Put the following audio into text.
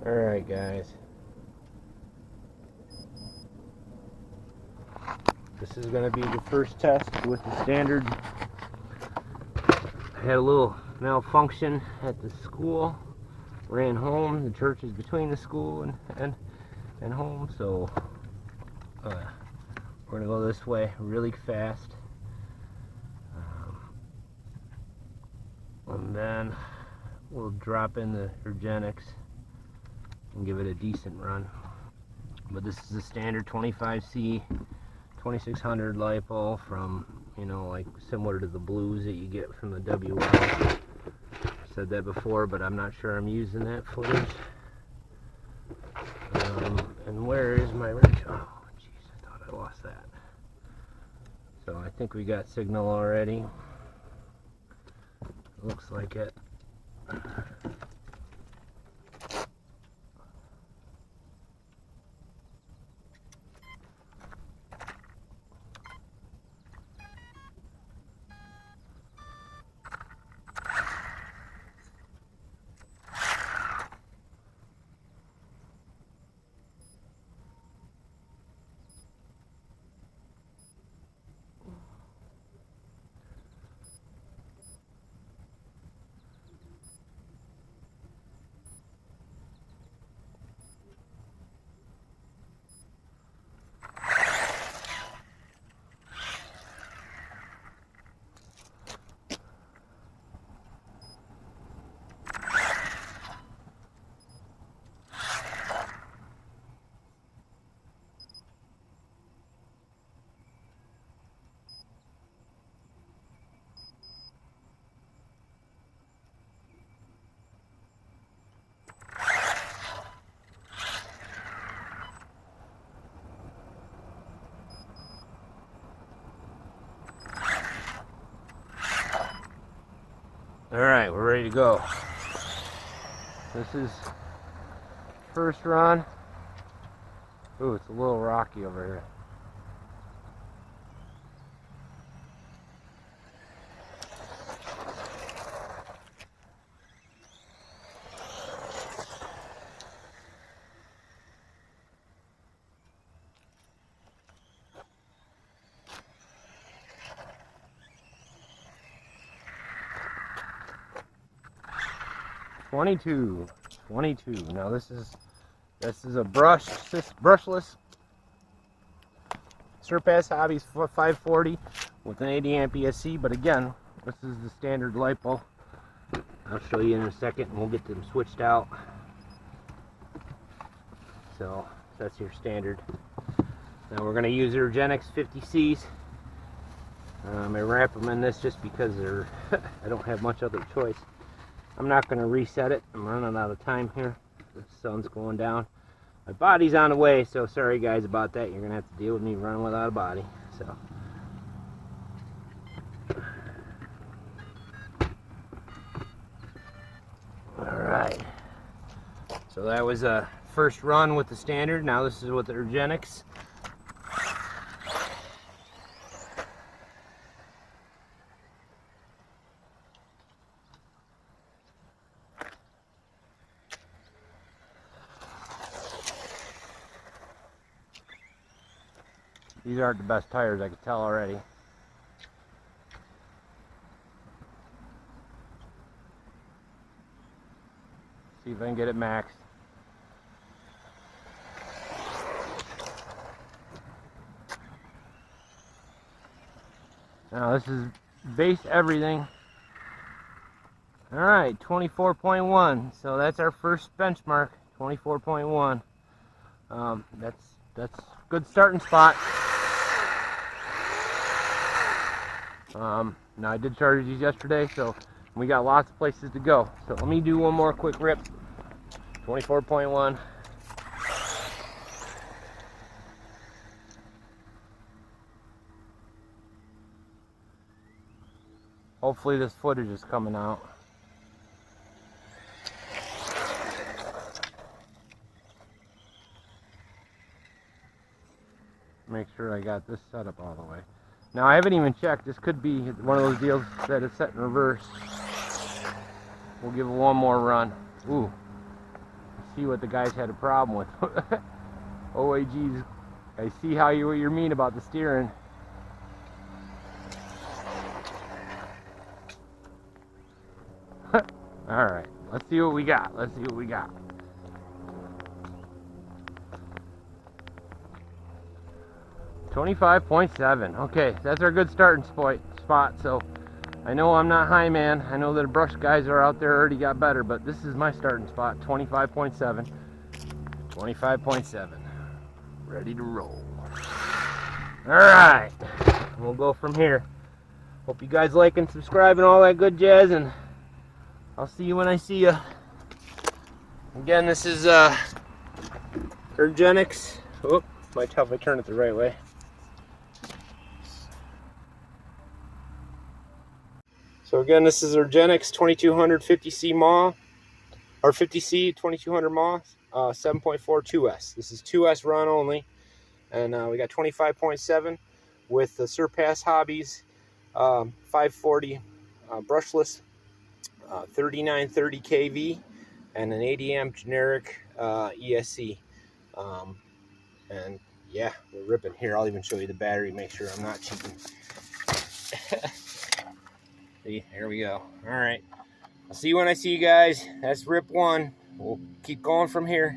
Alright guys, this is going to be the first test with the standard. I had a little malfunction at the school, ran home. The church is between the school and home, so we're going to go this way really fast, and then we'll drop in the URGENEX and give it a decent run. But this is a standard 25C 2600 LiPo from, you know, like similar to the blues that you get from the WL. Said that before, but I'm not sure I'm using that footage. And where is my wrench? Oh jeez, I thought I lost that. So I think we got signal already. Looks like it. Alright, we're ready to go. This is first run. Ooh, it's a little rocky over here. Twenty-two. Now this is a brushless Surpass Hobbies 540 with an 80 amp ESC. But again, this is the standard LiPo. I'll show you in a second, and we'll get them switched out. So that's your standard. Now we're going to use URGENEX 50Cs. I wrap them in this just because they're I don't have much other choice. I'm not going to reset it. I'm running out of time here. The sun's going down. My body's on the way, so sorry guys about that. You're going to have to deal with me running without a body. So, alright. So that was a first run with the standard. Now this is with the URGENEX. These aren't the best tires, I can tell already. See if I can get it maxed. Now this is base everything. Alright, 24.1. So that's our first benchmark, 24.1. That's a good starting spot. Now I did charge these yesterday, so we got lots of places to go. So let me do one more quick rip. 24.1. Hopefully this footage is coming out. Make sure I got this set up all the way. Now I haven't even checked. This could be one of those deals that is set in reverse. We'll give it one more run. Ooh. see what the guys had a problem with. OAGs, I see how what you mean about the steering. All right, let's see what we got. Let's see what we got. $25.7. Okay, that's our good starting spot. So I know I'm not high man. I know that the brush guys are out there already got better, but this is my starting spot. 25.7. 25.7. Ready to roll. All right, we'll go from here. Hope you guys like and subscribe and all that good jazz, and I'll see you when I see you. Again, this is URGENEX. Oh, might help if I turn it the right way. So again, this is URGENEX 2200 50C mAh, or 50C 2200 mAh, 7.4 2S. This is 2S run only, and we got 25.7 with the Surpass Hobbies 540 brushless 3930 kV and an 80 amp generic ESC. And yeah, we're ripping. Here, I'll even show you the battery, make sure I'm not cheating. See, here we go. All right, I'll see you when I see you guys. That's rip one. We'll keep going from here.